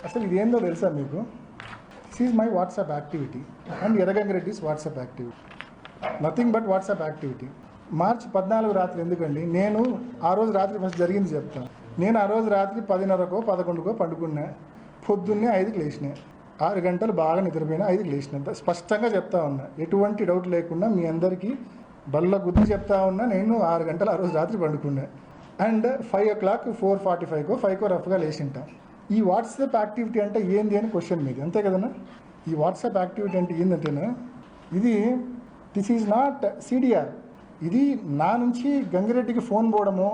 అసలు ఇది ఏందో తెలుసా మీకు? This is my WhatsApp activity and ఎర్రగంగిరెడ్డిస్ WhatsApp activity. Nothing but WhatsApp activity. March 14 రాత్రి ఎందుకండి, నేను ఆ రోజు రాత్రి ఫస్ట్ జరిగింది చెప్తాను. నేను ఆ రోజు రాత్రి 10:30కో 11కో పండుకున్నా. పొద్దున్నే 5కి లేచినా. 6 గంటలు బాగా నిద్రపోయినా, 5కి లేచినా. స్పష్టంగా చెప్తా ఉన్నా, ఎటువంటి డౌట్ లేకుండా మీ అందరికీ బల్ల గుద్ది చెప్తా ఉన్నా. నేను 6 గంటలు ఆ రోజు రాత్రి పండుకున్నా. అండ్ 5 o'clock 4:45కో 5కో రఫ్గా లేచింటా. ఈ వాట్సాప్ యాక్టివిటీ అంటే ఏంది అని క్వశ్చన్ మీది, అంతే కదన్నా? ఈ వాట్సాప్ యాక్టివిటీ అంటే ఏంటంటేనా, దిస్ ఈజ్ నాట్ సిడిఆర్. ఇది నా నుంచి గంగిరెడ్డికి ఫోన్ పోవడమో,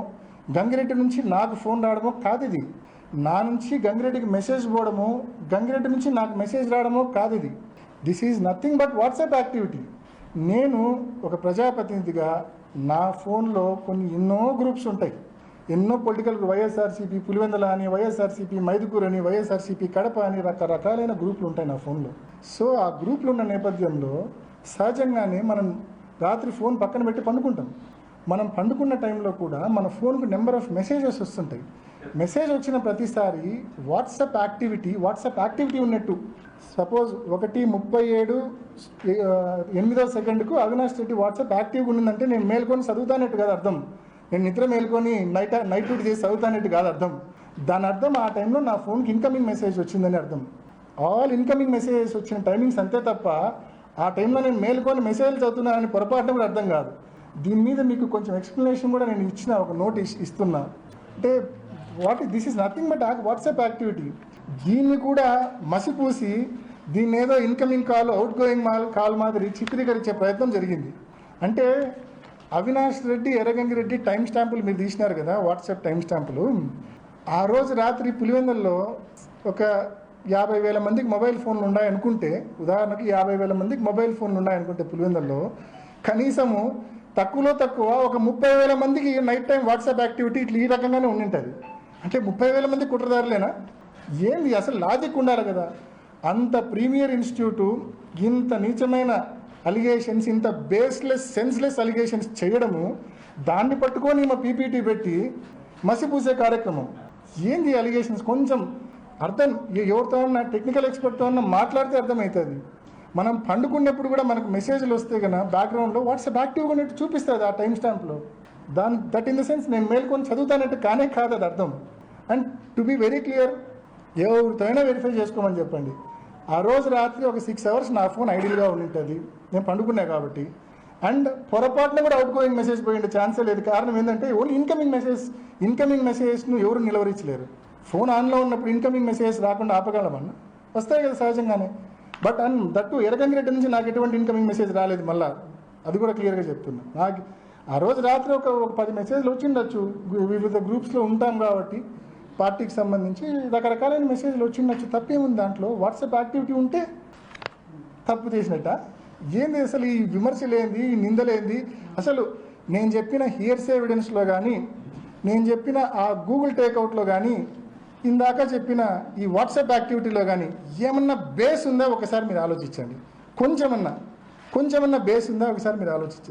గంగిరెడ్డి నుంచి నాకు ఫోన్ రావడమో కాదు. ఇది నా నుంచి గంగిరెడ్డికి మెసేజ్ పోవడమో, గంగిరెడ్డి నుంచి నాకు మెసేజ్ రావడమో కాదు. ఇది this is nothing but WhatsApp activity. నేను ఒక ప్రజాప్రతినిధిగా నా ఫోన్లో ఎన్నో గ్రూప్స్ ఉంటాయి. ఎన్నో పొలిటికల్, వైఎస్ఆర్సీపీ పులివెందుల అని, వైఎస్ఆర్సీపీ మైదుకూరు అని, వైఎస్ఆర్సీపీ కడప అని రకరకాలైన గ్రూపులు ఉంటాయి నా ఫోన్లో. సో ఆ గ్రూపులు ఉన్న నేపథ్యంలో సహజంగానే మనం రాత్రి ఫోన్ పక్కన పెట్టి పండుకుంటాం. మనం పండుకున్న టైంలో కూడా మన ఫోన్కు నెంబర్ ఆఫ్ మెసేజెస్ వస్తుంటాయి. మెసేజ్ వచ్చిన ప్రతిసారి వాట్సాప్ యాక్టివిటీ ఉన్నట్టు. సపోజ్ 1:37 అవినాష్ రెడ్డి వాట్సాప్ యాక్టివ్గా ఉండిందంటే నేను మేల్కొని చదువుతానట్టు కాదు అర్థం. నేను నిద్ర మేల్కొని నైట్ డ్యూటీ చేసి చదువుతానట్టు కాదు అర్థం. దాని అర్థం ఆ టైంలో నా ఫోన్కి ఇన్కమింగ్ మెసేజ్ వచ్చిందని అర్థం. ఆల్ ఇన్కమింగ్ మెసేజెస్ వచ్చిన టైమింగ్స్ అంతే తప్ప ఆ టైంలో నేను మేల్కొని మెసేజ్లు చదువుతున్నానని పొరపాటున కూడా అర్థం కాదు. దీని మీద మీకు కొంచెం ఎక్స్ప్లెనేషన్ కూడా నేను ఇచ్చిన, ఒక నోట్ ఇస్తున్నా. అంటే this is nothing but WhatsApp activity. దీన్ని కూడా మసిపూసి దీన్ని ఏదో incoming call, out going call మాదిరి చిత్రీకరించే ప్రయత్నం జరిగింది. అంటే అవినాష్ రెడ్డి, ఎర్రగంగిరెడ్డి టైం స్టాంపులు మీరు తీసినారు కదా, వాట్సాప్ టైం స్టాంపులు. ఆ రోజు రాత్రి పులివెందుల్లో ఒక 50,000 మందికి మొబైల్ ఫోన్లు ఉన్నాయనుకుంటే, ఉదాహరణకి 50,000 మందికి మొబైల్ ఫోన్లు ఉన్నాయనుకుంటే పులివెందుల్లో కనీసము తక్కువలో తక్కువ ఒక 30,000 మందికి నైట్ టైం వాట్సాప్ యాక్టివిటీ ఇట్లా ఈ రకంగానే ఉండింటుంది. అంటే 30,000 మంది కుట్రదారులేనా? ఏంది అసలు లాజిక్ ఉండాలి కదా. అంత ప్రీమియర్ ఇన్స్టిట్యూటు ఇంత నీచమైన అలిగేషన్స్, ఇంత బేస్లెస్ సెన్స్లెస్ అలిగేషన్స్ చేయడము, దాన్ని పట్టుకొని మా పీపీటీ పెట్టి మసిపూసే కార్యక్రమం. ఏంది అలిగేషన్స్? కొంచెం అర్థం, ఎవరితో అన్నా టెక్నికల్ ఎక్స్పర్ట్తో అన్నా మాట్లాడితే అర్థమవుతుంది. మనం పండుకున్నప్పుడు కూడా మనకు మెసేజ్లు వస్తే కన్నా బ్యాక్గ్రౌండ్లో వాట్సాప్ యాక్టివ్గా ఉన్నట్టు చూపిస్తుంది ఆ టైం స్టాంప్లో. దట్ ఇన్ ద సెన్స్ నేను మేల్కొని చదువుతానంటే కానే కాదు అది అర్థం. And to be very clear, ఎవరితో అయినా వెరిఫై చేసుకోమని చెప్పండి. ఆ రోజు రాత్రి ఒక 6 hours నా ఫోన్ ఐడియల్గా ఉంటుంది, నేను పండుకున్నా కాబట్టి. అండ్ పొరపాటున కూడా అవుట్ గోయింగ్ మెసేజ్ పోయిండే ఛాన్సే లేదు. కారణం ఏంటంటే ఓన్లీ ఇన్కమింగ్ మెసేజ్ను ఎవరు నిలవరించలేరు. ఫోన్ ఆన్లో ఉన్నప్పుడు ఇన్కమింగ్ మెసేజ్ రాకుండా ఆపగలమన్నా వస్తాయి కదా సహజంగానే. బట్ దట్టు ఎర్రగంగిరెడ్డి నుంచి నాకు ఎటువంటి ఇన్కమింగ్ మెసేజ్ రాలేదు. మళ్ళీ అది కూడా క్లియర్గా చెప్తున్నా. నాకు ఆ రోజు రాత్రి ఒక 10 మెసేజ్లు వచ్చిండొచ్చు. వివిధ గ్రూప్స్లో ఉంటాం కాబట్టి పార్టీకి సంబంధించి రకరకాలైన మెసేజ్లు వచ్చిండొచ్చు. తప్పేముంది దాంట్లో? వాట్సాప్ యాక్టివిటీ ఉంటే తప్పు చేసినట్ట? ఏంది అసలు ఈ విమర్శలేంది, ఈ నిందలేంది? అసలు నేను చెప్పిన హియర్సే ఎవిడెన్స్లో కానీ, నేను చెప్పిన ఆ గూగుల్ టేక్అవుట్లో కానీ, ఇందాక చెప్పిన ఈ వాట్సాప్ యాక్టివిటీలో కానీ ఏమన్నా బేస్ ఉందా ఒకసారి మీరు ఆలోచించండి. కొంచెమన్నా బేస్ ఉందా ఒకసారి మీరు ఆలోచించండి.